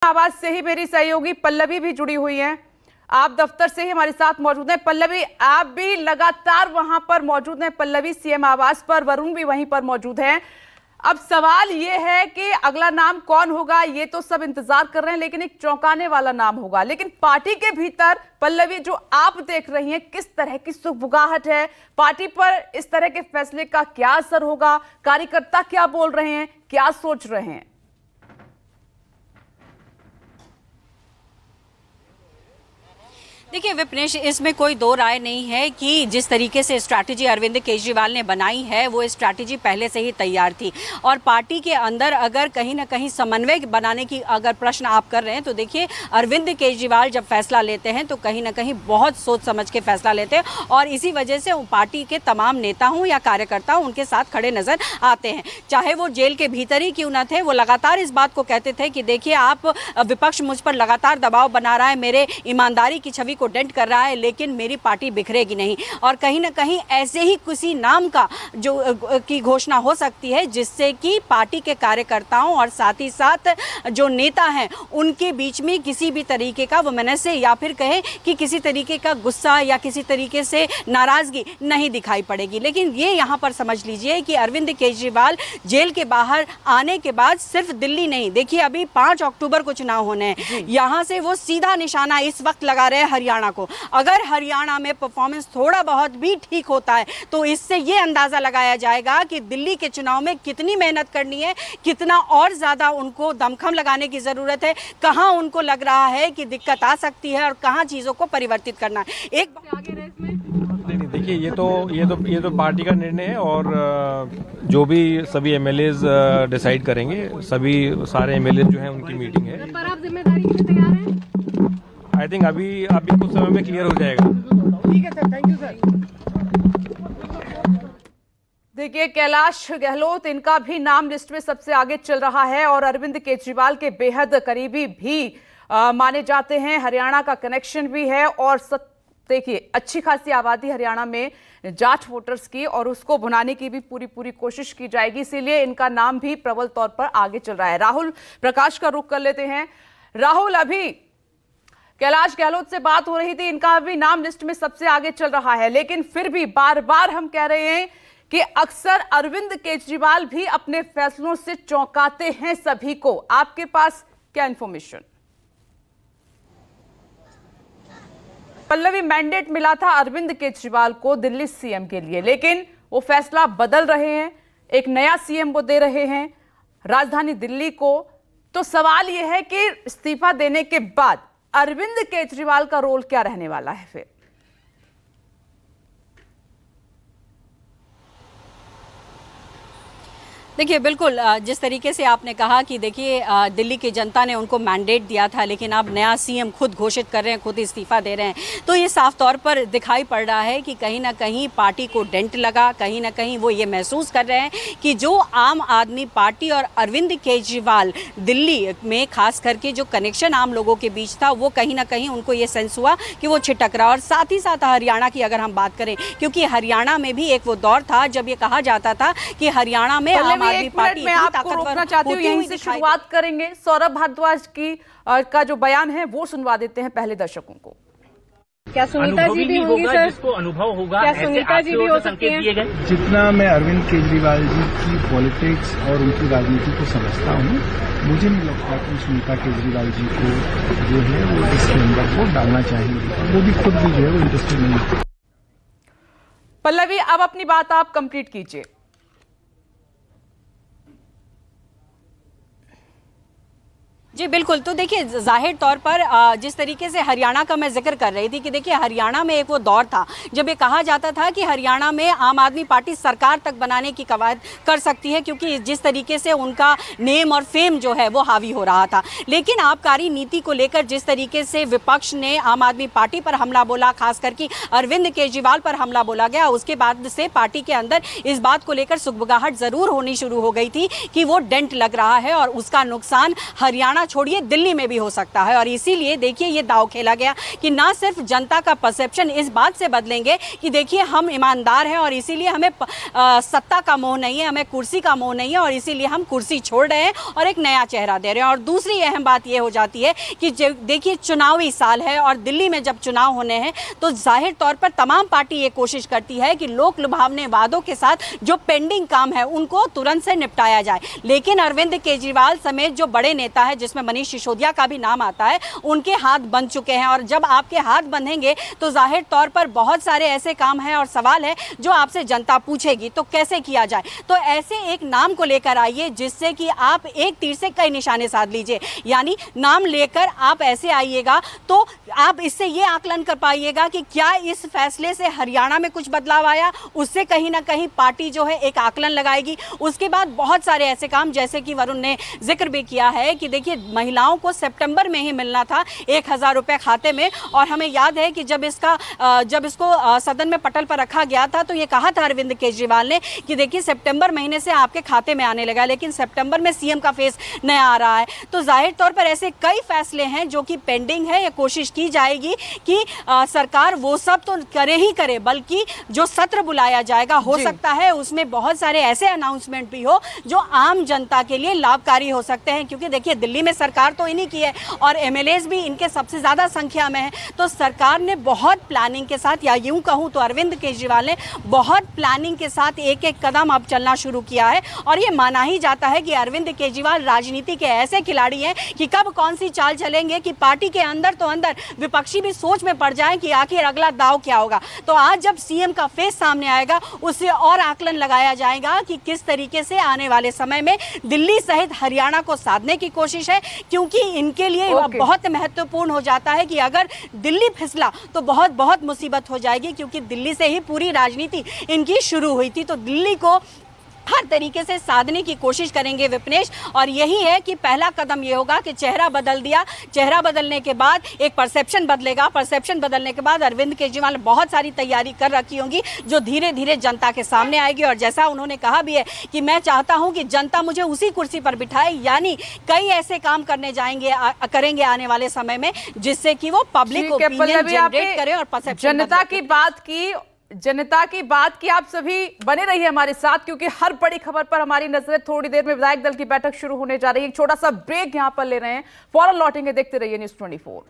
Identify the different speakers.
Speaker 1: आवाज से ही मेरी सहयोगी पल्लवी भी जुड़ी हुई हैं। आप दफ्तर से ही हमारे साथ मौजूद हैं। पल्लवी, आप भी लगातार वहां पर मौजूद हैं। पल्लवी, सीएम आवास पर वरुण भी वहीं पर मौजूद हैं। अब सवाल यह है कि अगला नाम कौन होगा, ये तो सब इंतजार कर रहे हैं, लेकिन एक चौंकाने वाला नाम होगा। लेकिन पार्टी के भीतर पल्लवी, जो आप देख रही हैं, किस तरह की सुगबुगाहट है, पार्टी पर इस तरह के फैसले का क्या असर होगा, कार्यकर्ता क्या बोल रहे हैं, क्या सोच रहे हैं?
Speaker 2: देखिए विपनेश, इसमें कोई दो राय नहीं है कि जिस तरीके से स्ट्रैटेजी अरविंद केजरीवाल ने बनाई है वो स्ट्रैटेजी पहले से ही तैयार थी। और पार्टी के अंदर अगर कहीं ना कहीं समन्वय बनाने की अगर प्रश्न आप कर रहे हैं तो देखिए, अरविंद केजरीवाल जब फैसला लेते हैं तो कहीं ना कहीं बहुत सोच समझ के फैसला लेते हैं, और इसी वजह से पार्टी के तमाम नेता हों या कार्यकर्ता उनके साथ खड़े नजर आते हैं। चाहे वो जेल के भीतर ही क्यों न थे, वो लगातार इस बात को कहते थे कि देखिए, आप विपक्ष मुझ पर लगातार दबाव बना रहा है, मेरे ईमानदारी की छवि को डेंट कर रहा है, लेकिन मेरी पार्टी बिखरेगी नहीं। और कहीं ना कहीं ऐसे ही किसी नाम का की घोषणा हो सकती है जिससे कि पार्टी के कार्यकर्ताओं और साथ ही साथ जो नेता हैं उनके बीच में किसी भी तरीके का वमनस्य या फिर कहे कि किसी तरीके का गुस्सा या किसी तरीके से नाराजगी नहीं दिखाई पड़ेगी। लेकिन ये यहाँ पर समझ लीजिए कि अरविंद केजरीवाल जेल के बाहर आने के बाद सिर्फ दिल्ली नहीं, देखिए अभी 5 अक्टूबर को चुनाव होने हैं, यहाँ से वो सीधा निशाना इस वक्त लगा रहे हैं हरियाणा को। अगर हरियाणा में परफॉर्मेंस थोड़ा बहुत भी ठीक होता है तो इससे ये अंदाजा लगाया जाएगा कि दिल्ली के चुनाव में कितनी मेहनत करनी है, कितना और ज्यादा उनको दमखम लगाने की जरूरत है, कहां उनको लग रहा है कि दिक्कत आ सकती है और कहां चीजों को परिवर्तित करना है। एक आगे रहे इसमें
Speaker 3: नहीं, देखिए ये तो पार्टी का निर्णय है, और जो भी सभी एमएलएज डिसाइड करेंगे, सभी सारे एमएलए जो हैं उनकी मीटिंग है।
Speaker 1: पर आप जिम्मेदारी के लिए तैयार हैं?
Speaker 3: आई थिंक अभी कुछ समय में क्लियर हो जाएगा।
Speaker 1: ठीक है सर, थैंक यू सर। देखिए, कैलाश गहलोत, इनका भी नाम लिस्ट में सबसे आगे चल रहा है और अरविंद केजरीवाल के बेहद करीबी भी माने जाते हैं। हरियाणा का कनेक्शन भी है और देखिए, अच्छी खासी आबादी हरियाणा में जाट वोटर्स की, और उसको भुनाने की भी पूरी कोशिश की जाएगी, इसीलिए इनका नाम भी प्रबल तौर पर आगे चल रहा है। राहुल प्रकाश का रुख कर लेते हैं। राहुल, अभी कैलाश गहलोत से बात हो रही थी, इनका भी नाम लिस्ट में सबसे आगे चल रहा है, लेकिन फिर भी बार बार हम कह रहे हैं कि अक्सर अरविंद केजरीवाल भी अपने फैसलों से चौंकाते हैं सभी को। आपके पास क्या इंफॉर्मेशन? पल्लवी, मैंडेट मिला था अरविंद केजरीवाल को दिल्ली सीएम के लिए, लेकिन वो फैसला बदल रहे हैं, एक नया सीएम वो दे रहे हैं राजधानी दिल्ली को। तो सवाल यह है कि इस्तीफा देने के बाद अरविंद केजरीवाल का रोल क्या रहने वाला है फिर?
Speaker 2: देखिए बिल्कुल, जिस तरीके से आपने कहा कि देखिए दिल्ली की जनता ने उनको मैंडेट दिया था, लेकिन अब नया सीएम खुद घोषित कर रहे हैं, खुद इस्तीफा दे रहे हैं, तो ये साफ तौर पर दिखाई पड़ रहा है कि कहीं ना कहीं पार्टी को डेंट लगा। कहीं ना कहीं वो ये महसूस कर रहे हैं कि जो आम आदमी पार्टी और अरविंद केजरीवाल दिल्ली में खास करके जो कनेक्शन आम लोगों के बीच था, वो कहीं ना कहीं उनको ये सेंस हुआ कि वो छिटक रहा। और साथ ही साथ हरियाणा की अगर हम बात करें, क्योंकि हरियाणा में भी एक वो दौर था जब ये कहा जाता था कि हरियाणा में आम आदमी पार्टी
Speaker 1: मैं आपको रोकना चाहती हूँ, यहीं से शुरुआत करेंगे। सौरभ भारद्वाज का जो बयान है वो सुनवा देते हैं पहले दर्शकों को।
Speaker 4: क्या सुनीता जी भी होंगी सर?
Speaker 5: जिसको अनुभव होगा,
Speaker 4: क्या सुनीता जी भी हो सकती हैं?
Speaker 6: जितना मैं अरविंद केजरीवाल जी की पॉलिटिक्स और उनकी राजनीति को समझता हूँ, मुझे नहीं लगता कि सुनीता केजरीवाल जी को जो है वो इसके अंदर वो डालना चाहिए। वो भी खुद भी जो है वो इंटरेस्टेड नहीं है।
Speaker 1: पल्लवी, अब अपनी बात आप कंप्लीट कीजिए।
Speaker 2: जी बिल्कुल, तो देखिए जाहिर तौर पर जिस तरीके से हरियाणा का मैं जिक्र कर रही थी कि देखिए हरियाणा में एक वो दौर था जब ये कहा जाता था कि हरियाणा में आम आदमी पार्टी सरकार तक बनाने की कवायद कर सकती है, क्योंकि जिस तरीके से उनका नेम और फेम जो है वो हावी हो रहा था। लेकिन आबकारी नीति को लेकर जिस तरीके से विपक्ष ने आम आदमी पार्टी पर हमला बोला, खास करके अरविंद केजरीवाल पर हमला बोला गया, उसके बाद से पार्टी के अंदर इस बात को लेकर सुगबुगाहट जरूर होनी शुरू हो गई थी कि वो डेंट लग रहा है और उसका नुकसान हरियाणा हरियाणा छोड़िए दिल्ली में भी हो सकता है। और इसीलिए देखिए ये दांव खेला गया कि ना सिर्फ जनता का परसेप्शन इस बात से बदलेंगे कि देखिए हम ईमानदार हैं और इसीलिए हमें सत्ता का मोह नहीं है, हमें कुर्सी का मोह नहीं है और इसीलिए हम कुर्सी छोड़ रहे हैं और एक नया चेहरा दे रहे हैं। और दूसरी अहम बात ये हो जाती है कि देखिए चुनावी साल है और दिल्ली में जब चुनाव होने हैं तो जाहिर तौर पर तमाम पार्टी ये कोशिश करती है कि लोक लुभावने वादों के साथ जो पेंडिंग काम है उनको तुरंत से निपटाया जाए। लेकिन अरविंद केजरीवाल समेत जो बड़े नेता है जिसमें मनीष सिसोदिया का भी नाम आता है, उनके हाथ बंध चुके हैं और जब आपके हाथ बंधेंगे तो जाहिर तौर पर बहुत सारे ऐसे काम हैं और सवाल है जो आपसे जनता पूछेगी, तो कैसे किया जाए। तो ऐसे एक नाम को लेकर आइए जिससे कि आप एक तीर से कई निशाने साध लीजिए, यानी नाम लेकर आप ऐसे आइएगा तो आप इससे ये आकलन कर पाइएगा कि क्या इस फैसले से हरियाणा में कुछ बदलाव आया, उससे कहीं ना कहीं पार्टी जो है एक आकलन लगाएगी। उसके बाद बहुत सारे ऐसे काम जैसे कि वरुण ने जिक्र भी किया है कि देखिए महिलाओं को सितंबर में ही मिलना था 1000 रुपए खाते में और हमें याद है कि जब इसको सदन में पटल पर रखा गया था तो ये कहा था अरविंद केजरीवाल ने कि देखिए सितंबर महीने से आपके खाते में आने लगा, लेकिन सितंबर में सीएम का फेस नया आ रहा है। तो जाहिर तौर पर ऐसे कई फैसले हैं जो कि पेंडिंग है। ये कोशिश की जाएगी कि सरकार वो सब तो करे ही करे, बल्कि जो सत्र बुलाया जाएगा हो सकता है उसमें बहुत सारे ऐसे अनाउंसमेंट भी हो जो आम जनता के लिए लाभकारी हो सकते हैं, क्योंकि देखिए दिल्ली में सरकार तो इन्हीं की है और एमएलएज भी इनके सबसे ज्यादा संख्या में है। तो सरकार ने बहुत प्लानिंग के साथ, या यूं कहूं तो अरविंद केजरीवाल ने बहुत प्लानिंग के साथ एक एक कदम अब चलना शुरू किया है। और ये माना ही जाता है कि अरविंद केजरीवाल राजनीति के ऐसे खिलाड़ी हैं कि कब कौन सी चाल चलेंगे कि पार्टी के अंदर तो अंदर विपक्षी भी सोच में पड़ जाए कि आखिर अगला दाव क्या होगा। तो आज जब सीएम का फेस सामने आएगा उससे और आकलन लगाया जाएगा कि किस तरीके से आने वाले समय में दिल्ली सहित हरियाणा को साधने की कोशिश है, क्योंकि इनके लिए बहुत महत्वपूर्ण हो जाता है कि अगर दिल्ली फिसला तो बहुत बहुत मुसीबत हो जाएगी, क्योंकि दिल्ली से ही पूरी राजनीति इनकी शुरू हुई थी। तो दिल्ली को हर तरीके से साधने की कोशिश करेंगे विपनेश। और यही है कि पहला कदम ये होगा कि चेहरा बदल दिया, चेहरा बदलने के बाद एक परसेप्शन बदलेगा, परसेप्शन बदलने के बाद अरविंद केजरीवाल बहुत सारी तैयारी कर रखी होंगी जो धीरे धीरे जनता के सामने आएगी। और जैसा उन्होंने कहा भी है कि मैं चाहता हूं कि जनता मुझे उसी कुर्सी पर बिठाए, यानी कई ऐसे काम करेंगे आने वाले समय में जिससे कि वो पब्लिक ओपिनियन जनरेट करें और परसेप्शन।
Speaker 1: जनता की बात की आप सभी बने रहिए हमारे साथ, क्योंकि हर बड़ी खबर पर हमारी नजरें थोड़ी देर में विधायक दल की बैठक शुरू होने जा रही है। एक छोटा सा ब्रेक यहां पर ले रहे हैं, फौरन लौटेंगे। देखते रहिए न्यूज़ 24।